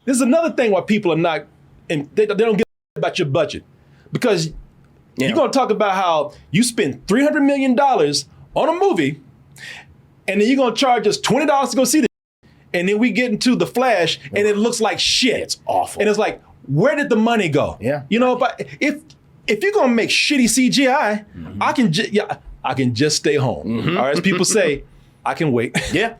This is another thing why people are not, and they don't give about your budget. Because you're going to talk about how you spent $300 million on a movie, and then you're going to charge us $20 to go see it. And then we get into The Flash, and it looks like shit. It's awful. And it's like, where did the money go? Yeah. You know, if you're going to make shitty CGI, I can just stay home. Or as people say, I can wait. Yeah.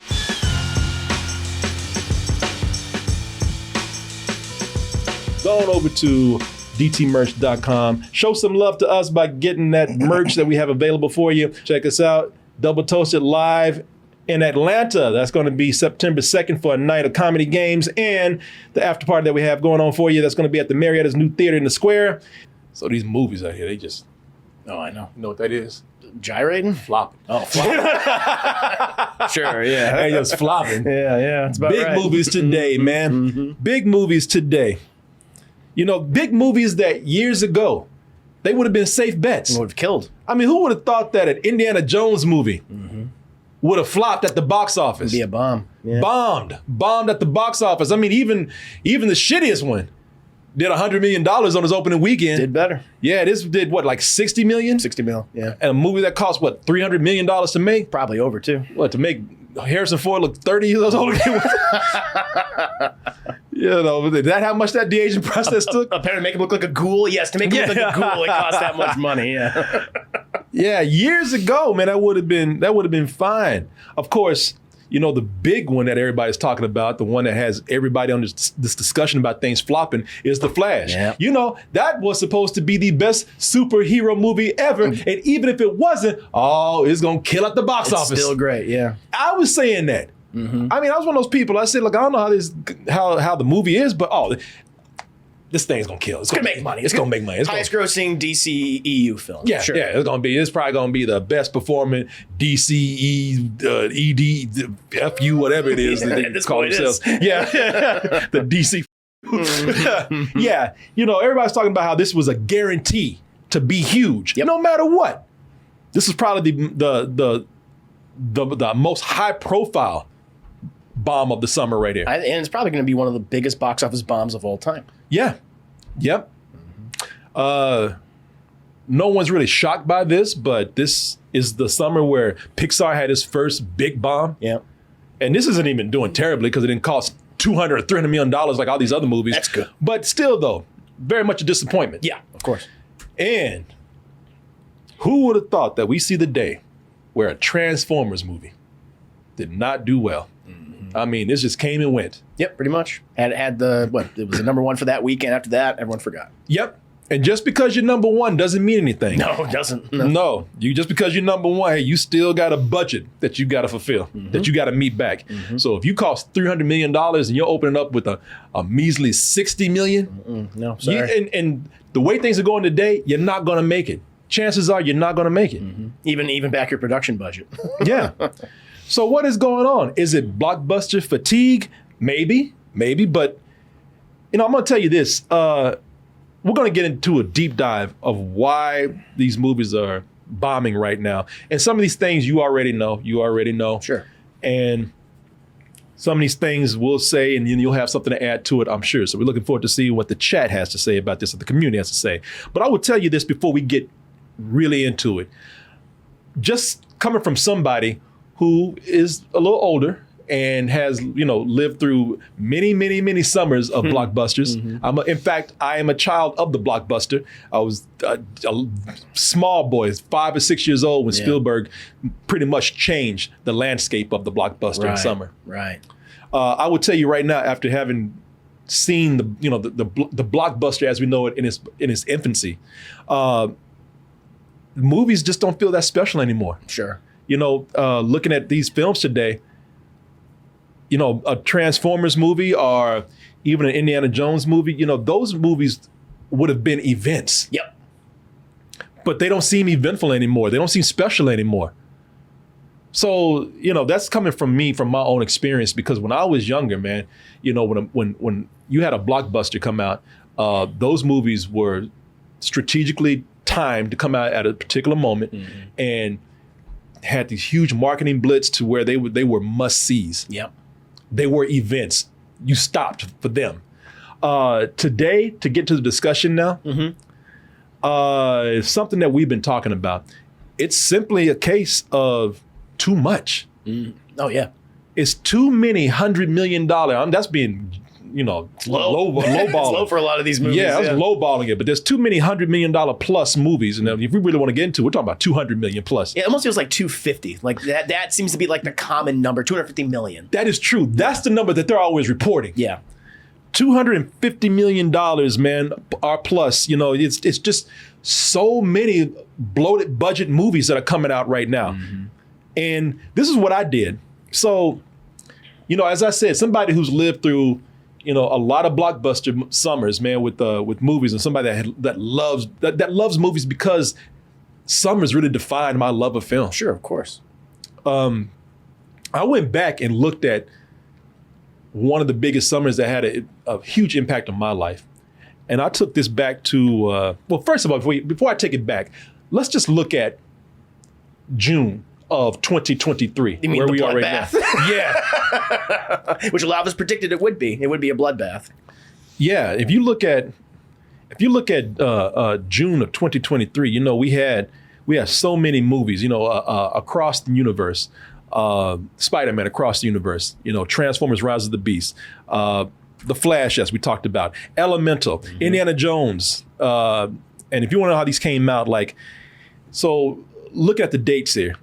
Go on over to dtmerch.com. Show some love to us by getting that merch that we have available for you. Check us out. Double Toasted live in Atlanta. That's going to be September 2nd for a night of comedy games and the after party that we have going on for you. That's going to be at the Marriotta's new theater in the square. So these movies out here, they just... Oh, I know. You know what that is? Gyrating? Flopping. Oh, flopping. Sure, yeah. Hey, just flopping. Yeah, it's about Big right. movies today, man. Big movies today. You know, big movies that years ago, they would have been safe bets. Would have killed. I mean, who would have thought that an Indiana Jones movie would have flopped at the box office? Be a bomb. Yeah. Bombed at the box office. I mean, even the shittiest one did $100 million on its opening weekend. Did better. Yeah, this did what, like 60 million? 60 mil, yeah. And a movie that cost what, $300 million to make? Probably over too. What, to make Harrison Ford look 30 years old again? You know, is that how much that de-aging process took? Apparently make him look like a ghoul? Yes, to make him look like a ghoul, it cost that much money, yeah. Yeah, years ago, man, that would have been fine. Of course, you know, the big one that everybody's talking about, the one that has everybody on this discussion about things flopping, is The Flash. Yeah. You know, that was supposed to be the best superhero movie ever. And even if it wasn't, it's going to kill at the box office. It's still great, yeah. I was saying that. I mean, I was one of those people. I said, look, I don't know how the movie is, but this thing's gonna kill. It's gonna make money. It's gonna make money. It's highest grossing DC EU film. Yeah, sure. Yeah. It's probably gonna be the best performing DCE, ED, FU, whatever it is that they call themselves. Yeah, the DC. Yeah, you know, everybody's talking about how this was a guarantee to be huge, no matter what. This is probably the most high profile bomb of the summer right here. And it's probably going to be one of the biggest box office bombs of all time. Yeah. Yep. No one's really shocked by this, but this is the summer where Pixar had its first big bomb. Yeah. And this isn't even doing terribly because it didn't cost $200 or $300 million like all these other movies. That's good. But still, though, very much a disappointment. Yeah, of course. And who would have thought that we see the day where a Transformers movie did not do well? I mean, this just came and went. Yep, pretty much. Had it was the number one for that weekend. After that, everyone forgot. Yep. And just because you're number one doesn't mean anything. No, it doesn't. No. Just because you're number one, hey, you still got a budget that you got to fulfill, that you got to meet back. So if you cost $300 million and you're opening up with a measly $60 million, no, sorry. And the way things are going today, you're not going to make it. Chances are you're not going to make it. Even back your production budget. Yeah. So what is going on? Is it blockbuster fatigue? Maybe. But, you know, I'm going to tell you this. We're going to get into a deep dive of why these movies are bombing right now. And some of these things you already know. Sure. And some of these things we'll say, and you'll have something to add to it, I'm sure. So we're looking forward to see what the chat has to say about this, what the community has to say. But I will tell you this before we get really into it. Just coming from somebody who is a little older and has, you know, lived through many summers of blockbusters. In fact, I am a child of the blockbuster. I was a small boy, 5 or 6 years old when Spielberg pretty much changed the landscape of the blockbuster in summer. Right. I will tell you right now, after having seen the blockbuster as we know it in its infancy, movies just don't feel that special anymore. Sure. You know, looking at these films today, you know, a Transformers movie or even an Indiana Jones movie, you know, those movies would have been events. Yep. But they don't seem eventful anymore. They don't seem special anymore. So, you know, that's coming from me, from my own experience, because when I was younger, man, you know, when you had a blockbuster come out, those movies were strategically timed to come out at a particular moment and had these huge marketing blitz to where they were must-sees. Yep. They were events. You stopped for them. Today, to get to the discussion now, something that we've been talking about. It's simply a case of too much. Oh yeah. It's too many $100 million. That's being, low It's low for a lot of these movies. Yeah, that's lowballing it. But there's too many $100 million plus movies, and if we really want to get into it, we're talking about 200 million plus. Yeah, it almost feels like 250. Like that seems to be like the common number, 250 million. That is true. That's the number that they're always reporting. Yeah. $250 million, man, or plus. It's just so many bloated budget movies that are coming out right now. And this is what I did. So, as I said, somebody who's lived through, a lot of blockbuster summers, man, with movies, and somebody that loves movies because summers really defined my love of film. Sure, of course. I went back and looked at one of the biggest summers that had a huge impact on my life. And I took this back to, first of all, before I take it back, let's just look at June of 2023. You mean where the we are right bloodbath? now. Yeah. Which a lot of us predicted it would be. It would be a bloodbath. Yeah. If you look at June of 2023, we had so many movies, across the universe. Spider-Man across the universe, Transformers: Rise of the Beast, The Flash, as we talked about, Elemental, Indiana Jones, and if you want to know how these came out, so look at the dates here.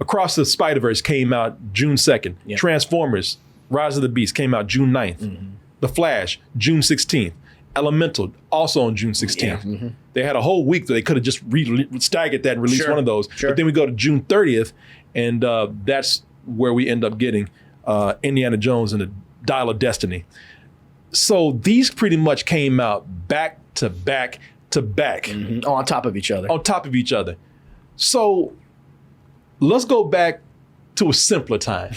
Across the Spider-Verse came out June 2nd. Yeah. Transformers: Rise of the Beast came out June 9th. The Flash, June 16th. Elemental, also on June 16th. Yeah. They had a whole week that they could have just staggered that and released one of those. Sure. But then we go to June 30th, and that's where we end up getting Indiana Jones and the Dial of Destiny. So these pretty much came out back to back to back. On top of each other. On top of each other. So let's go back to a simpler time.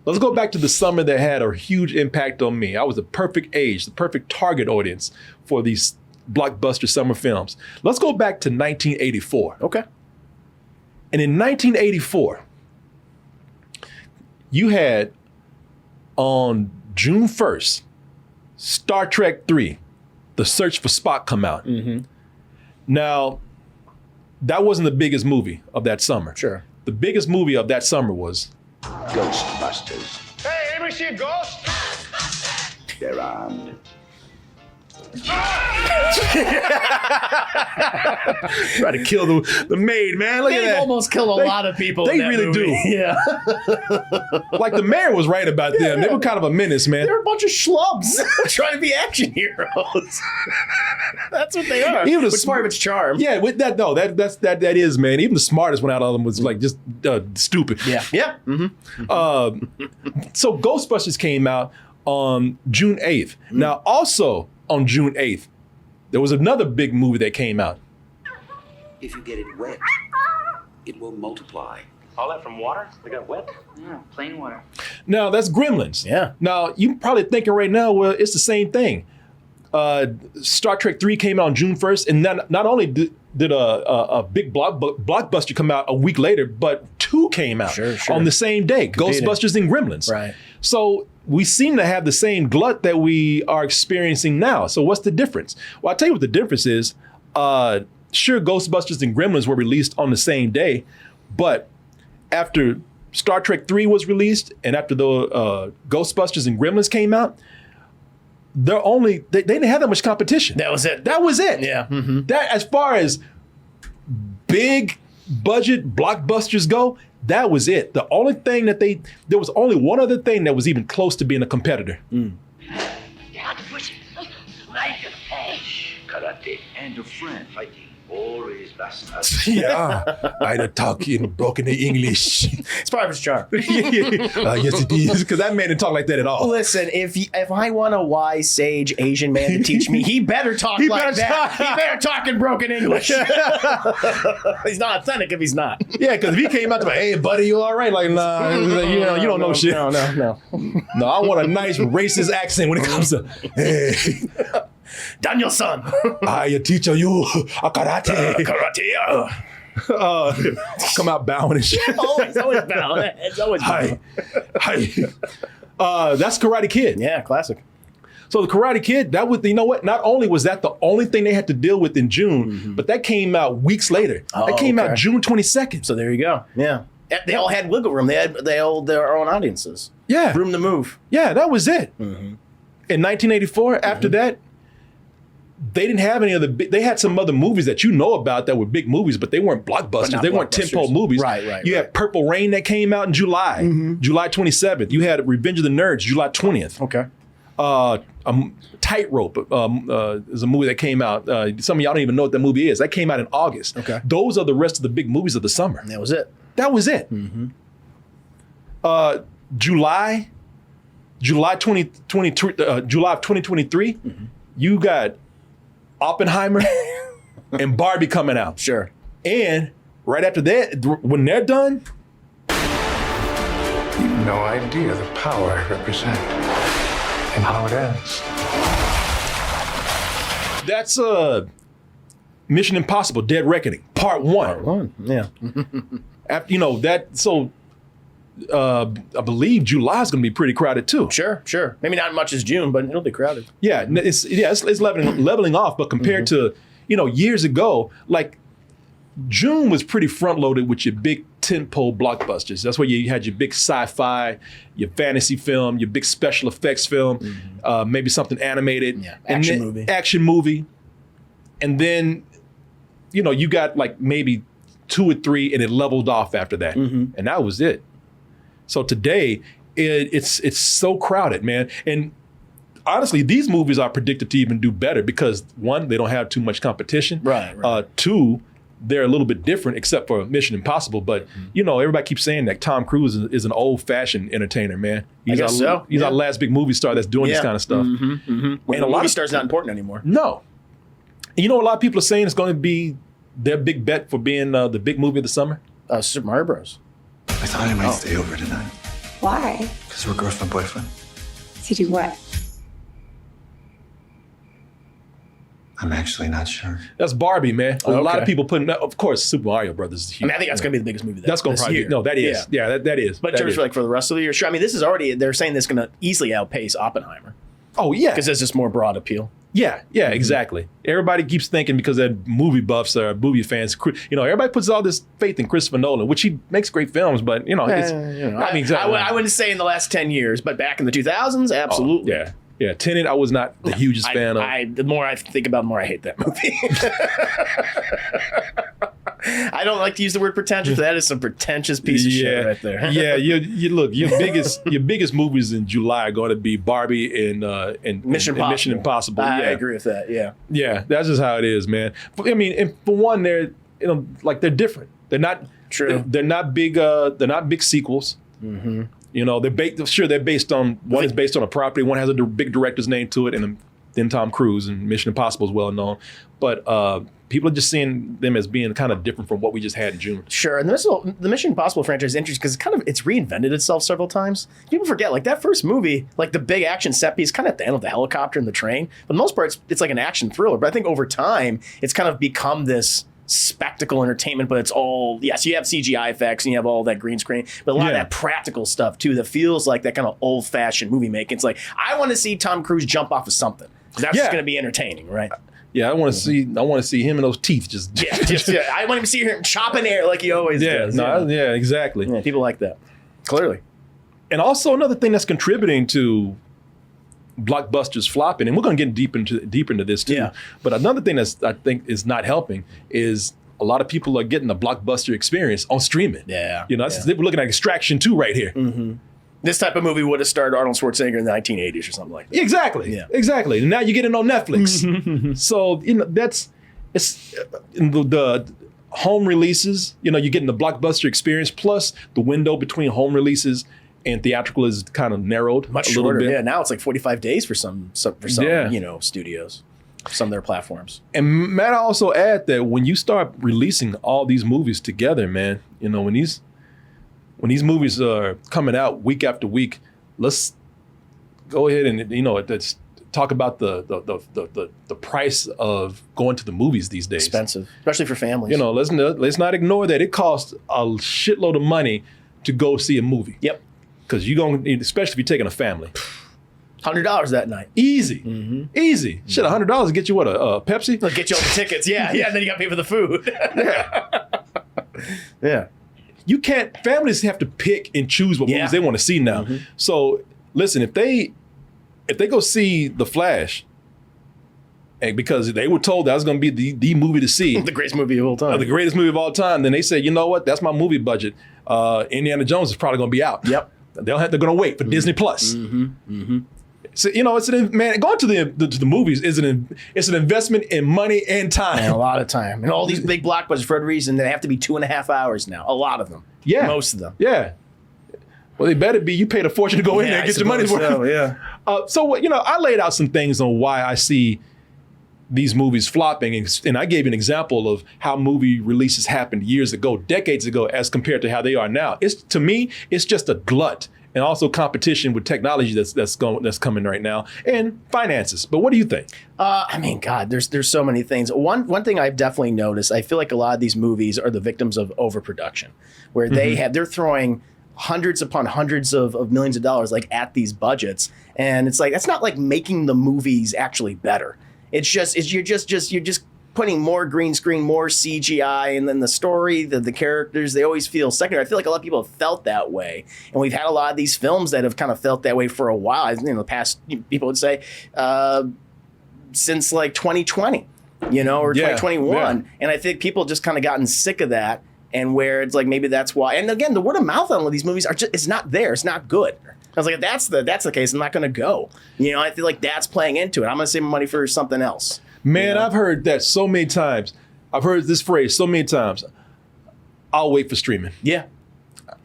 Let's go back to the summer that had a huge impact on me. I was the perfect age, the perfect target audience for these blockbuster summer films. Let's go back to 1984. Okay. And in 1984, you had on June 1st, Star Trek III, The Search for Spock come out. Now, that wasn't the biggest movie of that summer. Sure. The biggest movie of that summer was Ghostbusters. Hey, anybody see a ghost? They're armed. Try to kill the maid, man. Look at that. They've almost killed a lot of people. They in that really movie. do. Yeah. Like the mayor was right about them. They were kind of a menace, man. They're a bunch of schlubs trying to be action heroes. That's what they are. Even Which part of its charm. Yeah, with that though, that is, man. Even the smartest one out of them was like just stupid. Yeah. Yeah. So Ghostbusters came out on June 8th. Now, also on June 8th, there was another big movie that came out. If you get it wet, it will multiply. All that from water? They got wet? Yeah, plain water. Now, that's Gremlins. Yeah. Now, you're probably thinking right now, well, it's the same thing. Star Trek 3 came out on June 1st, and not only did a big blockbuster come out a week later, but 2 came out on the same day, Ghostbusters and Gremlins. Right. So we seem to have the same glut that we are experiencing now. So what's the difference? Well, I'll tell you what the difference is. Sure, Ghostbusters and Gremlins were released on the same day, but after Star Trek 3 was released and after the Ghostbusters and Gremlins came out, they didn't have that much competition. That was it. That was it. Yeah. That, as far as big budget blockbusters go, that was it. The only thing there was only one other thing that was even close to being a competitor. Karate and a friend fighting always best. Yeah, I talk in broken English. It's part of his charm. Yes, it is. Because that man didn't talk like that at all. Listen, if I want a wise, sage Asian man to teach me, he better talk like that. He better talk in broken English. He's not authentic if he's not. Yeah, because if he came out to me, hey, buddy, you all right? Like, nah, you don't know shit. No. No, I want a nice racist accent when it comes to, hey, Daniel-san. I teach you a karate. Karate. Come out bowing and shit. Always bowing. It's always bowing. Hi. That's Karate Kid. Yeah, classic. So the Karate Kid, that was, you know what? Not only was that the only thing they had to deal with in June, but that came out weeks later. That came out June 22nd. So there you go. Yeah. They all had wiggle room. They all their own audiences. Yeah. Room to move. Yeah, that was it. In 1984, after that, they didn't have any other. They had some other movies that you know about that were big movies, but they weren't blockbusters. They weren't tentpole movies. Right. You had Purple Rain that came out in July, July 27th. You had Revenge of the Nerds, July 20th. Okay. Tightrope is a movie that came out. Some of y'all don't even know what that movie is. That came out in August. Okay. Those are the rest of the big movies of the summer. And that was it. That was it. July of 2023, you got Oppenheimer and Barbie coming out. Sure. And right after that, when they're done, You've no idea the power I represent and how it ends. that's Mission Impossible: Dead Reckoning, Part 1. Yeah. After, you know that, so I believe July is going to be pretty crowded too. Sure. Maybe not much as June, but it'll be crowded. Yeah, it's leveling off. But compared to years ago, like June was pretty front loaded with your big tentpole blockbusters. That's where you had your big sci-fi, your fantasy film, your big special effects film, maybe something animated, action movie, and then you got like maybe 2 or 3, and it leveled off after that, and that was it. So today, it's so crowded, man. And honestly, these movies are predicted to even do better because 1, they don't have too much competition. Right. 2, they're a little bit different, except for Mission Impossible. But everybody keeps saying that Tom Cruise is an old-fashioned entertainer, man. He's our last big movie star that's doing this kind of stuff. When And a movie star's not important anymore. No. And a lot of people are saying it's going to be their big bet for being the big movie of the summer. Super Mario Bros. I thought I might stay over tonight Why? because we're girlfriend boyfriend. To do what? I'm actually not sure. That's Barbie, man. A lot of Okay. people putting, of course, Super Mario Brothers is huge. I think that's going to be the biggest movie That's going to this probably year. be, no, that is. Yeah, that is. But that in terms is. of like for the rest of the year, sure. I mean, this is already, they're saying this is going to easily outpace Oppenheimer Oh, yeah. because there's just more broad appeal. Yeah, exactly. Everybody keeps thinking because they're movie buffs or movie fans. Everybody puts all this faith in Christopher Nolan, which he makes great films, but I wouldn't say in the last 10 years, but back in the 2000s, absolutely. Yeah. Tenet, I was not the hugest fan of. The more I think about it, the more I hate that movie. I don't like to use the word pretentious, but that is some pretentious piece of shit right there. Yeah, you look, your biggest movies in July are going to be Barbie and Mission Impossible. I Yeah. agree with that. Yeah. Yeah, that's just how it is, man. I mean, and for one, they're they're different. They're not True. They're not big. They're not big sequels. They're based on one is based on a property. One has a big director's name to it, and then Tom Cruise and Mission Impossible is well known. But people are just seeing them as being kind of different from what we just had in June. Sure, and the Mission Impossible franchise is interesting because it's reinvented itself several times. People forget, like that first movie, like the big action set piece, kind of at the end of the helicopter and the train. For the most part, it's like an action thriller. But I think over time, it's kind of become this spectacle entertainment. But it's all you have CGI effects and you have all that green screen, but a lot of that practical stuff too that feels like that kind of old fashioned movie making. It's like I want to see Tom Cruise jump off of something. That's just going to be entertaining, right? Yeah, I want to see him and those teeth just. I want to see him chopping air like he always does. Exactly. Yeah, people like that. Clearly. And also another thing that's contributing to blockbusters flopping, and we're going to get deeper into this too. Yeah. But another thing that's I think is not helping is a lot of people are getting the blockbuster experience on streaming. Yeah. We're looking at Extraction 2 right here. This type of movie would have starred Arnold Schwarzenegger in the 1980s or something like that. Exactly. Yeah. Exactly. And now you get it on Netflix. So it's the home releases. You're getting the blockbuster experience plus the window between home releases and theatrical is kind of narrowed Much a shorter. little bit. Yeah, now it's like 45 days for some studios, some of their platforms. And Matt, I also add that when you start releasing all these movies together, man, when these movies are coming out week after week, let's go ahead and let's talk about the price of going to the movies these days. Expensive, especially for families. Let's not ignore that it costs a shitload of money to go see a movie. Yep. Because especially if you're taking a family. $100 that night. Easy. Easy. Shit, $100 to get you what, a Pepsi? They'll get you all the tickets. Yeah, and then you got to pay for the food. Yeah. You can't, families have to pick and choose what movies they want to see now. So listen, if they go see The Flash, and because they were told that was going to be the movie to see, The greatest movie of all time. the greatest movie of all time, then they say, you know what, that's my movie budget. Indiana Jones is probably going to be out. Yep. They're going to wait for Disney Plus. So it's going to the movies is it's an investment in money and time. And a lot of time. And all these big blockbusters, for a reason, they have to be 2.5 hours now. A lot of them. Yeah. Most of them. Yeah. Well, they better be. You paid a fortune to go in there and get your money's worth. So, yeah. I laid out some things on why I see these movies flopping, and I gave you an example of how movie releases happened years ago, decades ago, as compared to how they are now. To me, it's just a glut, and also competition with technology that's coming right now, and finances. But what do you think? God, there's so many things. One thing I've definitely noticed, I feel like a lot of these movies are the victims of overproduction, where they're throwing hundreds upon hundreds of millions of dollars like at these budgets, and it's like that's not like making the movies actually better. You're just putting more green screen, more CGI, and then the story, the characters, they always feel secondary. I feel like a lot of people have felt that way, and we've had a lot of these films that have kind of felt that way for a while. The past, people would say, since like 2020, or 2021, and I think people just kind of gotten sick of that, and where it's like maybe that's why. And again, the word of mouth on all these movies it's not there. It's not good. I was like, if that's the case, I'm not going to go. I feel like that's playing into it. I'm going to save my money for something else. Man, I've heard that so many times. I've heard this phrase so many times. I'll wait for streaming. Yeah.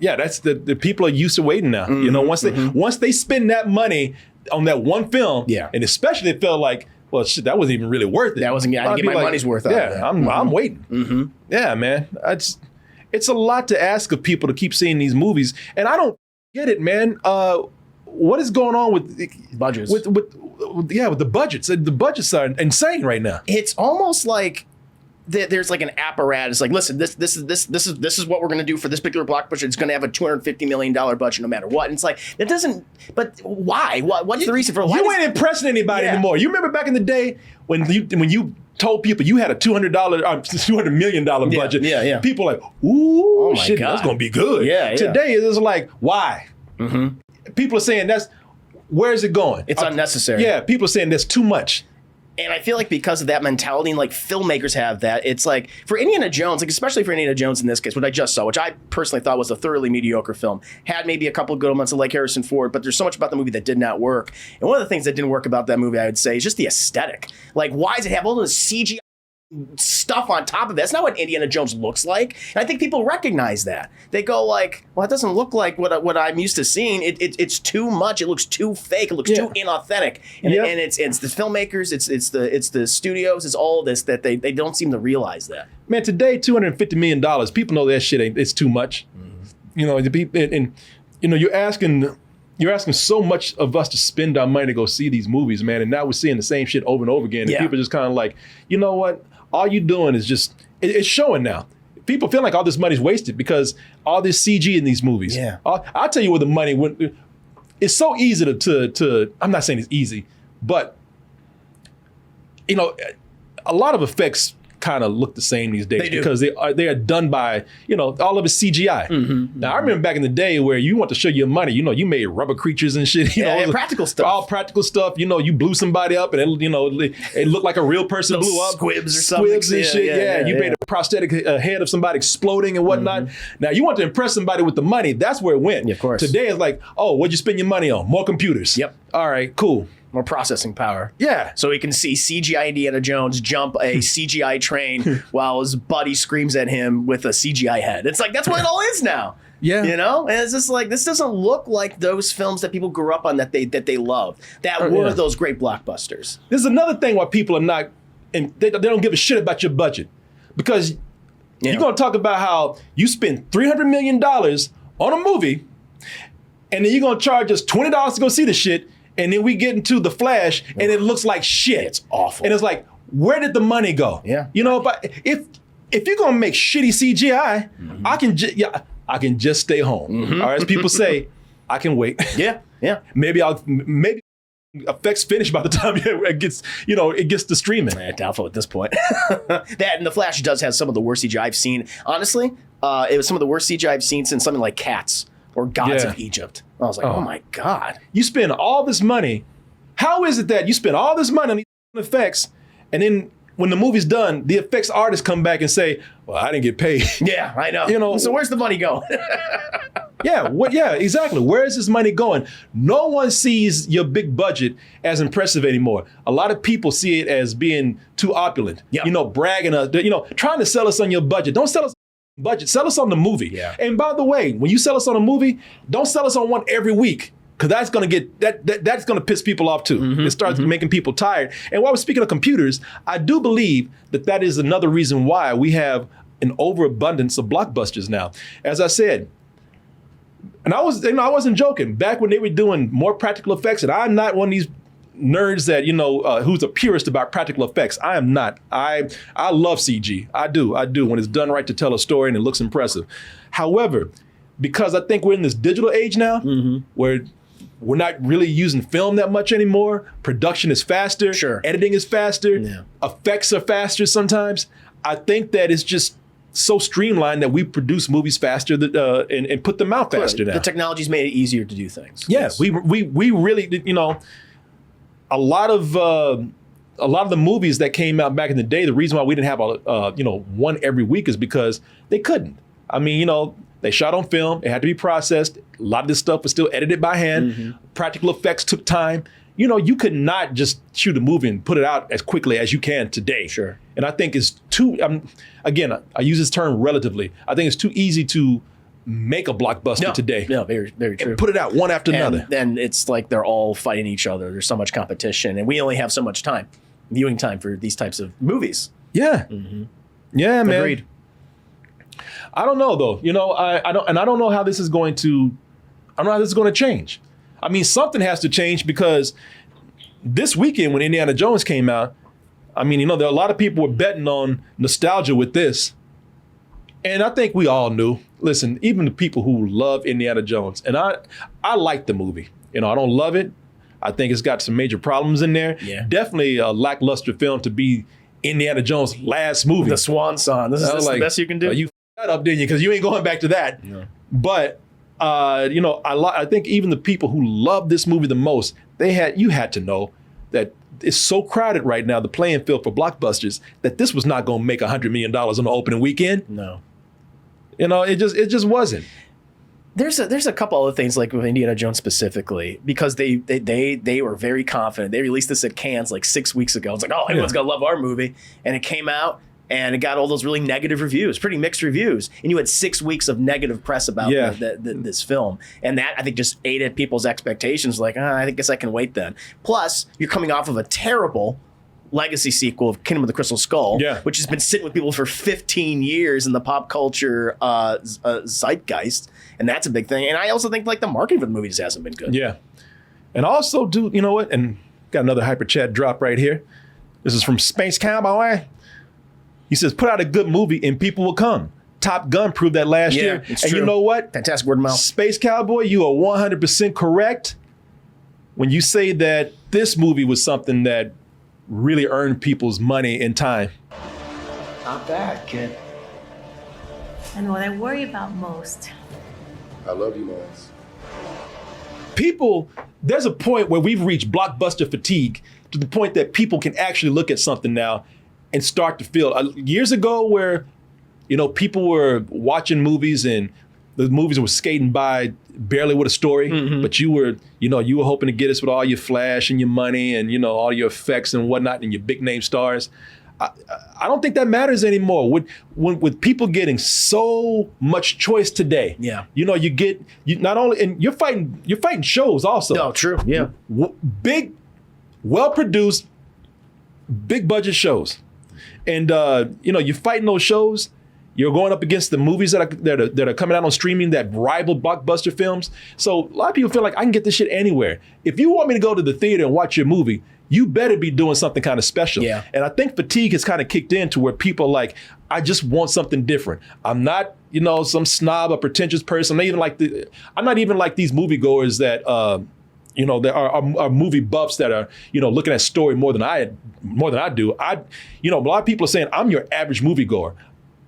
Yeah, that's the people are used to waiting now. Once they spend that money on that one film, and especially it felt like, well, shit, that wasn't even really worth it. That wasn't. I didn't get my money's worth out of that. I'm waiting. Yeah, man. It's a lot to ask of people to keep seeing these movies, and I don't get it, man. What is going on with budgets? With the budgets. The budgets are insane right now. It's almost like there's like an apparatus. Like, listen, this is what we're going to do for this particular blockbuster. It's going to have a $250 million budget, no matter what. And it's like that doesn't. But why? What's the reason for? Why you ain't impressing anybody anymore. You remember back in the day when you told people you had a $200 million budget. Yeah. People were like, ooh, shit, God. that's gonna be good. Yeah. Today it's like, why? People are saying where's it going? It's unnecessary. Yeah, people are saying that's too much. And I feel like because of that mentality, and like filmmakers have that, it's like for Indiana Jones, like especially for Indiana Jones in this case, what I just saw, which I personally thought was a thoroughly mediocre film, had maybe a couple of good moments of like Harrison Ford, but there's so much about the movie that did not work. And one of the things that didn't work about that movie, I would say, is just the aesthetic. Like, why does it have all this CGI stuff on top of it? That's not what Indiana Jones looks like. And I think people recognize that. They go like, well, it doesn't look like what I'm used to seeing. It's too much. It looks too fake. It looks too inauthentic. And, and it's the filmmakers, it's the studios, it's all this that they don't seem to realize that. Man, today $250 million. People know that shit it's too much. You're asking so much of us to spend our money to go see these movies, man. And now we're seeing the same shit over and over again. And people are just kind of like, you know what? All you're doing is just, it's showing now. People feel like all this money's wasted because all this CG in these movies. Yeah. I'll tell you where the money went. It's so easy to I'm not saying it's easy, but, a lot of effects kind of look the same these days because they are done by, all of it's CGI. Now, I remember back in the day where you want to show your money, you made rubber creatures and shit. Practical stuff. All practical stuff. You blew somebody up and it looked like a real person blew up. Squibs or something. Squibs and shit. You made a prosthetic head of somebody exploding and whatnot. Now, you want to impress somebody with the money. That's where it went. Yeah, of course. Today it's like, oh, what'd you spend your money on? More computers. Yep. All right, cool. More processing power. Yeah. So we can see CGI Indiana Jones jump a CGI train while his buddy screams at him with a CGI head. It's like, that's what it all is now. Yeah. And it's just like, this doesn't look like those films that people grew up on that they love. That were those great blockbusters. This is another thing why people are not, and they don't give a shit about your budget. Because you're going to talk about how you spend $300 million on a movie, and then you're going to charge us $20 to go see the shit, and then we get into The Flash, and it looks like shit. It's awful. And it's like, where did the money go? Yeah. But if you're gonna make shitty CGI, I can just stay home. Or as people say, I can wait. Yeah. maybe effects finished by the time it gets, it gets to streaming. Doubtful at this point. That and the Flash does have some of the worst CGI I've seen. Honestly, it was some of the worst CGI I've seen since something like Cats or Gods of Egypt. I was like, oh my God. You spend all this money. How is it that you spend all this money on these effects, and then when the movie's done, the effects artists come back and say, well, I didn't get paid. Yeah, I know. So where's the money going? Yeah, exactly. Where is this money going? No one sees your big budget as impressive anymore. A lot of people see it as being too opulent. Yeah. Bragging, trying to sell us on your budget. Don't sell us on budget. Sell us on the movie. Yeah. And by the way, when you sell us on a movie, don't sell us on one every week. Because that's going to get that's going to piss people off too. It starts making people tired. And while we're speaking of computers, I do believe that is another reason why we have an overabundance of blockbusters now. As I said, and I wasn't joking. Back when they were doing more practical effects, and I'm not one of these nerds that who's a purist about practical effects. I am not. I love CG. I do when it's done right to tell a story and it looks impressive. However, because I think we're in this digital age now, where we're not really using film that much anymore. Production is faster. Sure. Editing is faster. Yeah. Effects are faster sometimes. I think that it's just so streamlined that we produce movies faster and put them out faster now. The technology's made it easier to do things. Yes, we really, a lot of the movies that came out back in the day, the reason why we didn't have one every week is because they couldn't. I mean, they shot on film. It had to be processed. A lot of this stuff was still edited by hand. Practical effects took time. You could not just shoot a movie and put it out as quickly as you can today. Sure. And I think it's too, again, I use this term relatively. I think it's too easy to make a blockbuster today. No, very, very true. And put it out one after another. Then it's like they're all fighting each other. There's so much competition, and we only have so much time, viewing time for these types of movies. Yeah. Yeah, man. Agreed. I don't know though. I don't know how this is going to. I don't know how this is going to change. I mean, something has to change because this weekend when Indiana Jones came out, I mean, there are a lot of people were betting on nostalgia with this, and I think we all knew. Listen, even the people who love Indiana Jones, and I like the movie. I don't love it. I think it's got some major problems in there. Yeah. Definitely a lackluster film to be Indiana Jones' last movie. The swan song. This is the best you can do. You that up, didn't you? Because you ain't going back to that. No. But I think even the people who love this movie the most, you had to know that it's so crowded right now, the playing field for blockbusters, that this was not going to make $100 million on the opening weekend. No. It just wasn't. There's a couple other things like with Indiana Jones specifically, because they were very confident. They released this at Cannes like 6 weeks ago. It's like, oh, everyone's gonna love our movie, and it came out and it got all those really negative reviews, pretty mixed reviews, and you had 6 weeks of negative press about this film, and that I think just ate at people's expectations. Like, I guess I can wait then. Plus, you're coming off of a terrible legacy sequel of Kingdom of the Crystal Skull, which has been sitting with people for 15 years in the pop culture zeitgeist, and that's a big thing. And I also think like the marketing for the movie just hasn't been good. Yeah, and also, you know what? And got another hyper chat drop right here. This is from Space Cowboy. He says, "Put out a good movie and people will come." Top Gun proved that last year. It's and true. You know what? Fantastic word of mouth. Space Cowboy, you are 100% correct when you say that this movie was something that really earned people's money and time. Not bad, kid. And what I worry about most. I love you, Lance. People, there's a point where we've reached blockbuster fatigue to the point that people can actually look at something now and start to feel. Years ago where, people were watching movies and the movies were skating by barely with a story, but you were hoping to get us with all your flash and your money and, all your effects and whatnot and your big name stars. I don't think that matters anymore. With people getting so much choice today, you not only, and you're fighting shows also. No, true. Yeah. Big, well-produced, big budget shows. And, you're fighting those shows. You're going up against the movies that are coming out on streaming that rival blockbuster films. So a lot of people feel like I can get this shit anywhere. If you want me to go to the theater and watch your movie, you better be doing something kind of special. Yeah. And I think fatigue has kind of kicked in to where people are like, I just want something different. I'm not, some snob or pretentious person. I'm not even like these moviegoers that you know, there are movie buffs that are, you know, looking at story more than I do. You know, a lot of people are saying I'm your average moviegoer.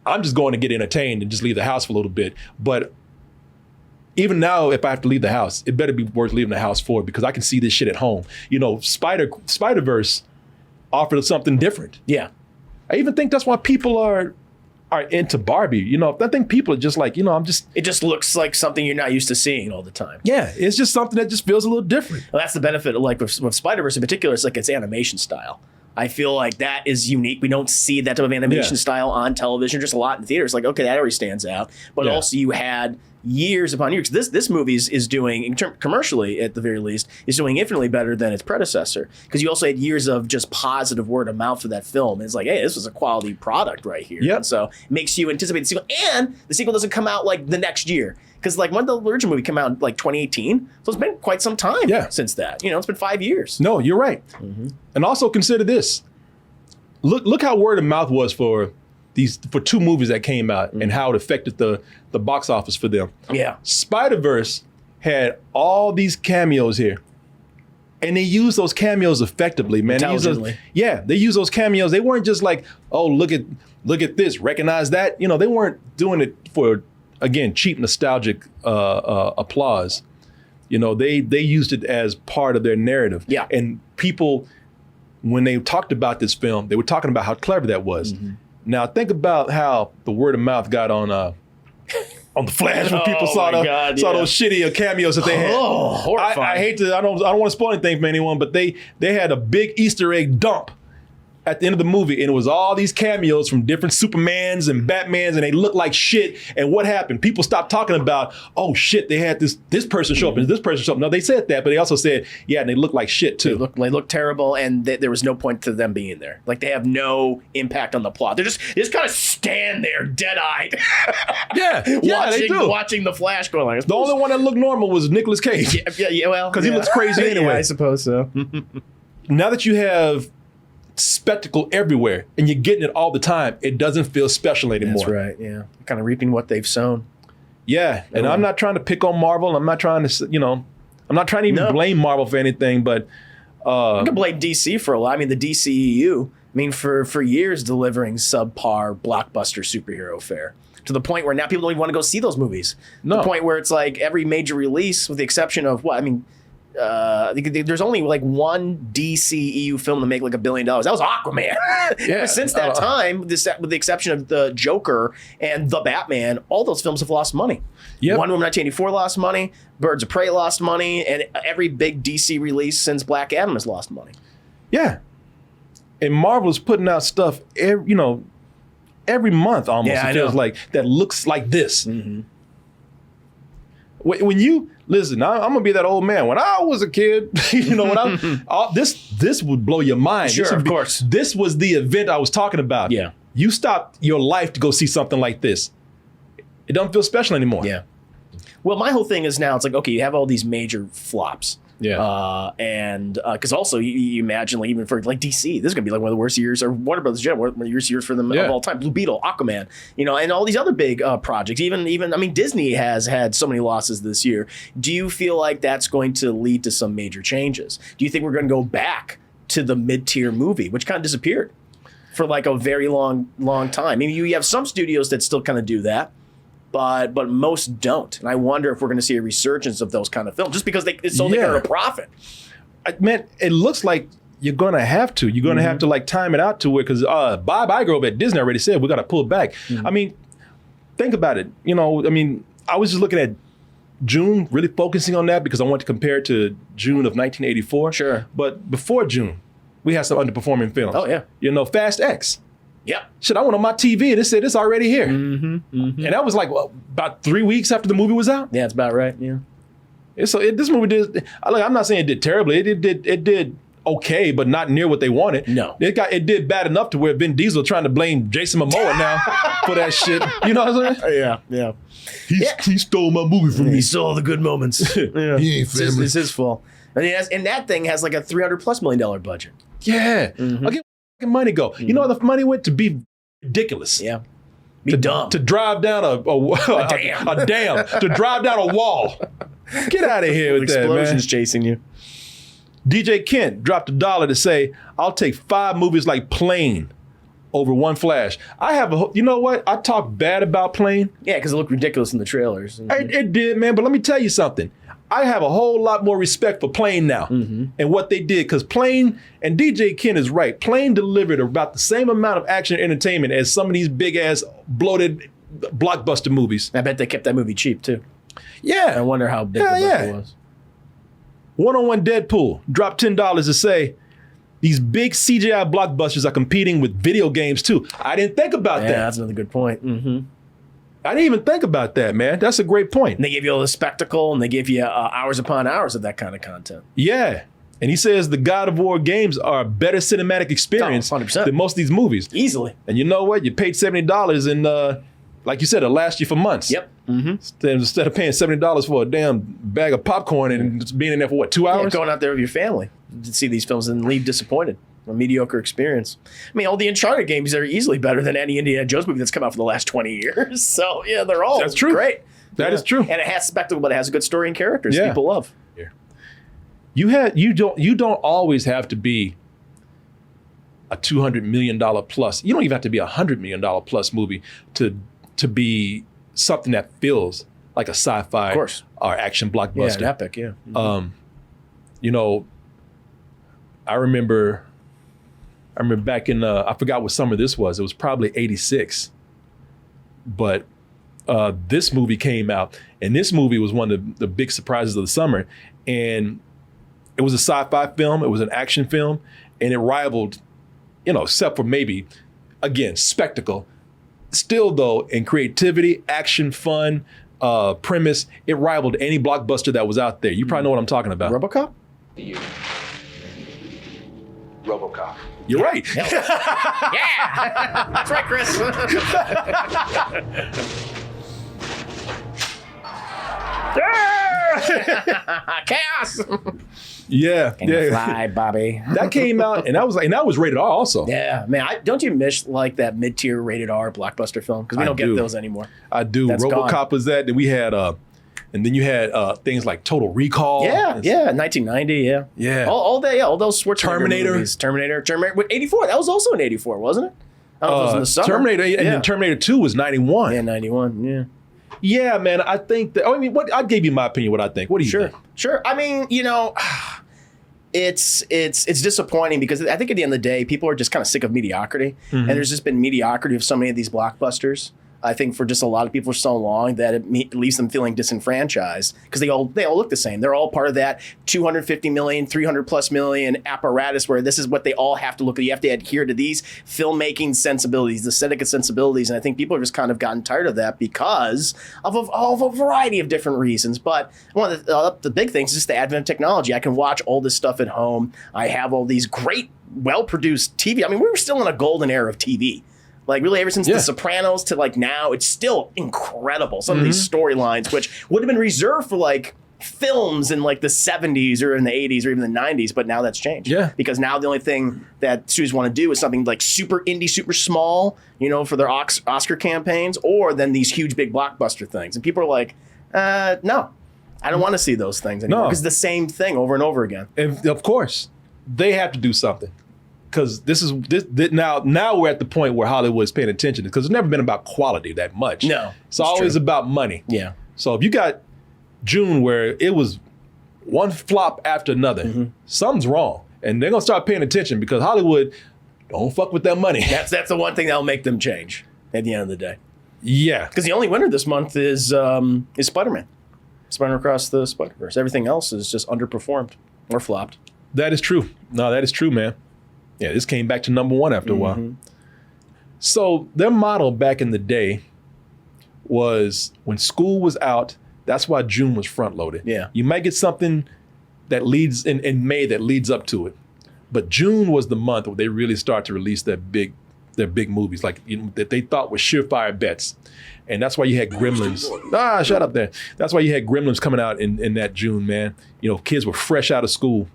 I'm just going to get entertained and just leave the house for a little bit. But even now, if I have to leave the house, it better be worth leaving the house for, because I can see this shit at home. You know, Spider-Verse offered something different. Yeah. I even think that's why people are into Barbie. You know, I think people are just like, you know, It just looks like something you're not used to seeing all the time. yeah, it's just something that just feels a little different. Well, that's the benefit of like with Spider-Verse in particular. It's like its animation style. I feel like that is unique. We don't see that type of animation style on television, just a lot in theaters. Like, okay, that already stands out. But also you had years upon years. This movie is doing, commercially at the very least, is doing infinitely better than its predecessor. Because you also had years of just positive word of mouth for that film. And it's like, hey, this was a quality product right here. Yep. And so it makes you anticipate the sequel. And the sequel doesn't come out like the next year. Because like when the original movie came out in like 2018, so it's been quite some time since that. You know, it's been 5 years. No, you're right. And also consider this. Look how word of mouth was for two movies that came out and how it affected the box office for them. Yeah. Spider-Verse had all these cameos here. And they used those cameos effectively, man. Intelligently. They used those cameos. They weren't just like, oh, look at this, recognize that. You know, they weren't doing it for, again, cheap, nostalgic applause. You know, they used it as part of their narrative. Yeah. And people, when they talked about this film, they were talking about how clever that was. Now think about how the word of mouth got on the Flash when people saw those shitty cameos that they had. Oh, horrifying. I hate to. I don't want to spoil anything for anyone, but they had a big Easter egg dump at the end of the movie, and it was all these cameos from different Supermans and Batmans, and they looked like shit. And what happened? People stopped talking about, oh shit, they had this person show up and this person show up. No, they said that, but they also said, yeah, and they looked like shit too. They look terrible, and there was no point to them being there. Like they have no impact on the plot. They just kind of stand there, dead-eyed. They do. Watching the Flash going like. The only one that looked normal was Nicolas Cage. Yeah, well, because he looks crazy anyway. Yeah, I suppose so. Now that you have spectacle everywhere and you're getting it all the time, it doesn't feel special anymore. That's right. Yeah, kind of reaping what they've sown. Yeah, and I'm not trying to pick on Marvel. I'm not trying to, I'm not trying to even blame Marvel for anything. But I can blame DC for a lot. I mean, the DCEU. I mean, for years delivering subpar blockbuster superhero fare, to the point where now people don't even want to go see those movies. No. The point where it's like every major release, with the exception of there's only like one DCEU film to make like $1 billion. That was Aquaman. Ever since that time, with the exception of the Joker and the Batman, all those films have lost money. Yep. Wonder Woman 1984 lost money. Birds of Prey lost money, and every big DC release since Black Adam has lost money. Yeah, and Marvel's putting out stuff every month almost. Yeah, it feels like that looks like this. When you listen, I'm gonna be that old man. When I was a kid, this would blow your mind. Sure, of course. This was the event I was talking about. Yeah. You stopped your life to go see something like this. It doesn't feel special anymore. Yeah. Well, my whole thing is now it's like, okay, you have all these major flops. Yeah. And because also you imagine, like, even for like DC, this is gonna be like one of the worst years, or Warner Brothers, one of the worst years for them of all time. Blue Beetle, Aquaman, and all these other big projects. Even I mean, Disney has had so many losses this year. Do you feel like that's going to lead to some major changes? Do you think we're going to go back to the mid-tier movie, which kind of disappeared for like a very long time? I mean, you have some studios that still kind of do that. But most don't. And I wonder if we're going to see a resurgence of those kind of films just because they earn a profit. Man, it looks like you're going to have to. You're going to have to like time it out to it because Bob Iger at Disney already said we got to pull back. I mean, think about it. I was just looking at June, really focusing on that because I want to compare it to June of 1984. Sure. But before June, we had some underperforming films. Oh, yeah. Fast X. Yeah. Shit, I went on my TV and it said it's already here. And that was like about 3 weeks after the movie was out. Yeah, it's about right. Yeah. So this movie did. I'm not saying it did terribly. It did okay, but not near what they wanted. No. It did bad enough to where Vin Diesel trying to blame Jason Momoa now for that shit. You know what I'm saying? Yeah. He stole my movie from me. He stole all the good moments. Yeah. He ain't family. It's his fault. And that thing has like a $300+ million budget. Yeah. Okay. Money go. You know where the money went? To be ridiculous. Yeah. Be dumb. To drive down a dam. To drive down a wall. Get out of here with that, man. Explosions chasing you. DJ Kent dropped $1 to say, I'll take 5 movies like Plane over one Flash. You know what? I talk bad about Plane. Yeah, because it looked ridiculous in the trailers. It did, man. But let me tell you something. I have a whole lot more respect for Plane now and what they did, because Plane, and DJ Kent is right, Plane delivered about the same amount of action and entertainment as some of these big-ass bloated blockbuster movies. I bet they kept that movie cheap, too. Yeah. I wonder how big the budget was. One-on-One Deadpool dropped $10 to say, these big CGI blockbusters are competing with video games, too. I didn't think about that. Yeah, that's another good point. I didn't even think about that, man. That's a great point. And they give you all the spectacle, and they give you hours upon hours of that kind of content. Yeah. And he says the God of War games are a better cinematic experience 100%. than most of these movies. Easily. And you know what? You paid $70 and, like you said, it'll last you for months. Yep. Instead of paying $70 for a damn bag of popcorn and just being in there for, what, 2 hours? Yeah, going out there with your family to see these films and leave disappointed. A mediocre experience. I mean, all the Uncharted games are easily better than any Indiana Jones movie that's come out for the last 20 years. So, yeah, they're all That's true. great. That is true. And it has spectacle, but it has a good story and characters Yeah. people love. You don't always have to be a $200 million plus. You don't even have to be a $100 million plus movie to be something that feels like a sci-fi Of course. or action Yeah, blockbuster. an epic, yeah. You know, I remember back in I forgot what summer this was. It was probably '86, but this movie came out, and this movie was one of the big surprises of the summer. And it was a sci-fi film. It was an action film, and it rivaled, except for maybe, again, spectacle. Still, though, in creativity, action, fun, premise, it rivaled any blockbuster that was out there. You probably know what I'm talking about. RoboCop? RoboCop. You're right. Yeah! That's right, Chris. Chaos! Yeah. Fly, Bobby. That came out, and that was rated R also. Yeah, man. Don't you miss like that mid-tier rated R blockbuster film? Because we don't get those anymore. I do. That's RoboCop gone. was that. Then we had, and then you had things like Total Recall. Yeah, 1990. Yeah, Yeah. All those Schwarzenegger Terminator. movies. Terminator. 84. That was also in 84, wasn't it? I don't know if it was in the summer. Terminator, and then Terminator 2 was 91. Yeah, 91. Yeah. Yeah, man. I think that. I mean, I gave you my opinion. What I think. What do you think? Sure. I mean, it's disappointing because I think at the end of the day, people are just kind of sick of mediocrity, and there's just been mediocrity of so many of these blockbusters. I think for just a lot of people for so long that it leaves them feeling disenfranchised because they all look the same. They're all part of that 250 million, 300 plus million apparatus where this is what they all have to look at. You have to adhere to these filmmaking sensibilities, the aesthetic sensibilities. And I think people have just kind of gotten tired of that because of a variety of different reasons. But one of the big things is just the advent of technology. I can watch all this stuff at home. I have all these great, well-produced TV. I mean, we were still in a golden era of TV. Like really ever since The Sopranos to like now, it's still incredible. Some of these storylines, which would have been reserved for like films in like the 70s or in the 80s or even the 90s, but now that's changed. Yeah. Because now the only thing that studios want to do is something like super indie, super small, for their Oscar campaigns, or then these huge big blockbuster things. And people are like, no, I don't want to see those things anymore. Because it's the same thing over and over again. And of course, they have to do something. Because now we're at the point where Hollywood is paying attention because it's never been about quality that much. No, it's always about money. Yeah. So if you got June where it was one flop after another, something's wrong, and they're gonna start paying attention because Hollywood don't fuck with that money. That's the one thing that'll make them change at the end of the day. Yeah. Because the only winner this month is Spider-Man, Spider-Man Across the Spider-Verse. Everything else is just underperformed or flopped. That is true. No, that is true, man. Yeah, this came back to number one after a while. So their model back in the day was when school was out, that's why June was front loaded. Yeah. You might get something that leads in May that leads up to it. But June was the month where they really start to release their big movies like that they thought were surefire bets. And that's why you had Gremlins. Shut up there. That's why you had Gremlins coming out in that June, man. Kids were fresh out of school.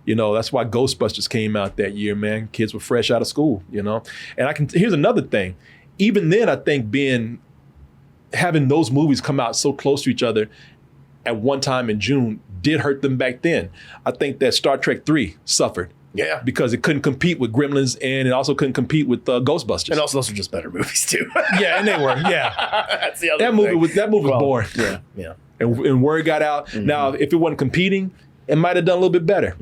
That's why Ghostbusters came out that year, man. Kids were fresh out of school, And here's another thing. Even then, I think having those movies come out so close to each other, at one time in June did hurt them back then. I think that Star Trek 3 suffered. Yeah. Because it couldn't compete with Gremlins, and it also couldn't compete with Ghostbusters. And also, those are just better movies too. Yeah, and they were. Yeah, That's the other that movie thing. was boring. Yeah, yeah. And word got out. Now, if it wasn't competing, it might have done a little bit better.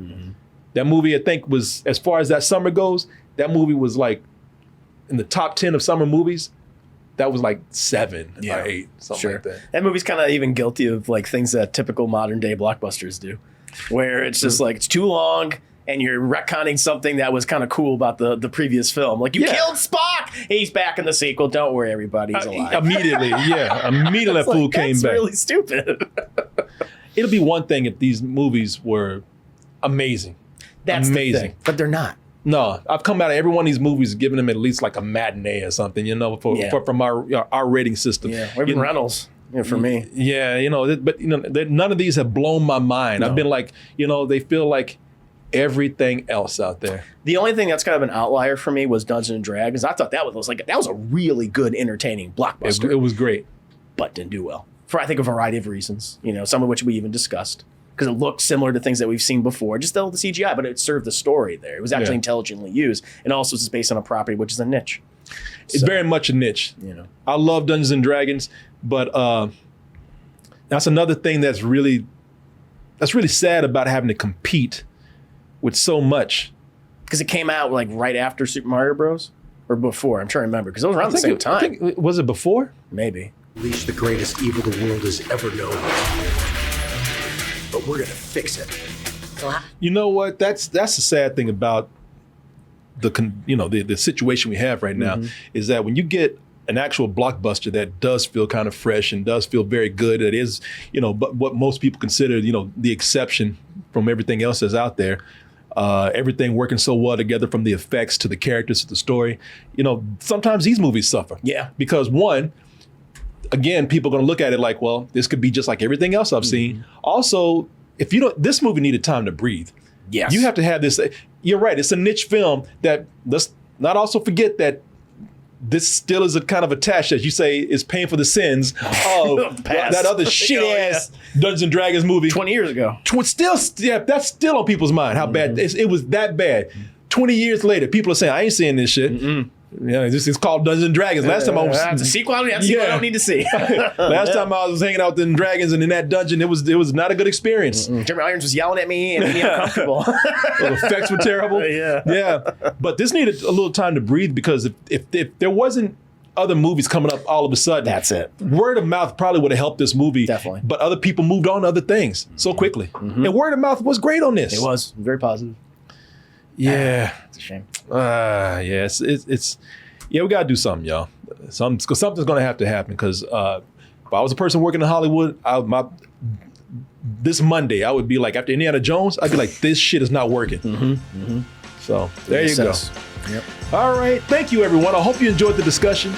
That movie, I think, was, as far as that summer goes, that movie was like in the top 10 of summer movies. That was like 7 or 8, something like that. That movie's kind of even guilty of like things that typical modern day blockbusters do, where it's just like it's too long and you're retconning something that was kind of cool about the previous film. Like, you killed Spock! He's back in the sequel. Don't worry, everybody. He's alive. Immediately that fool came That's back. really stupid. It'll be one thing if these movies were amazing. That's amazing. the thing. But they're not. No, I've come out of every one of these movies giving them at least like a matinee or something, from our rating system. Yeah, or even Reynolds. For me. Yeah, but none of these have blown my mind. No. I've been like, they feel like everything else out there. The only thing that's kind of an outlier for me was Dungeons and Dragons. I thought that was a really good, entertaining blockbuster. It was great, but didn't do well for, I think, a variety of reasons. Some of which we even discussed, because it looked similar to things that we've seen before, just the CGI, but it served the story there. It was actually intelligently used, and also it's based on a property which is a niche. It's very much a niche. I love Dungeons and Dragons, but that's another thing that's really sad about having to compete with so much. Because it came out like right after Super Mario Bros. Or before. I'm trying to remember, because it was around the same time. Was it before? Maybe. Unleash the greatest evil the world has ever known. But we're gonna fix it. You know what? That's the sad thing about the situation we have right now, is that when you get an actual blockbuster that does feel kind of fresh and does feel very good, it is, but what most people consider, the exception from everything else that's out there. Everything working so well together, from the effects to the characters to the story. Sometimes these movies suffer. Yeah. Because one, again, people are going to look at it like, well, this could be just like everything else I've seen. Also, this movie needed time to breathe. Yes. You have to have this. You're right. It's a niche film that, let's not also forget that this still is a kind of attached, as you say, is paying for the sins of that other shit ass Dungeons and Dragons movie 20 years ago. That's still on people's mind. How bad it was. That bad. 20 years later, people are saying, "I ain't seeing this shit." This is called Dungeons and Dragons. Last time I was the sequel. I don't need to see. Last time I was hanging out in dragons and in that dungeon, it was not a good experience. Jeremy Irons was yelling at me and made me uncomfortable. The effects were terrible. Yeah. But this needed a little time to breathe, because if there wasn't other movies coming up all of a sudden, that's it. Word of mouth probably would have helped this movie. Definitely. But other people moved on to other things so quickly. And word of mouth was great on this. It was very positive. Yeah. It's a shame. It's we gotta do something, y'all. Something's gonna have to happen, because if I was a person working in Hollywood, this Monday I would be like, after Indiana Jones, I'd be like, this shit is not working. So there you go. Yep. All right, thank you everyone. I hope you enjoyed the discussion.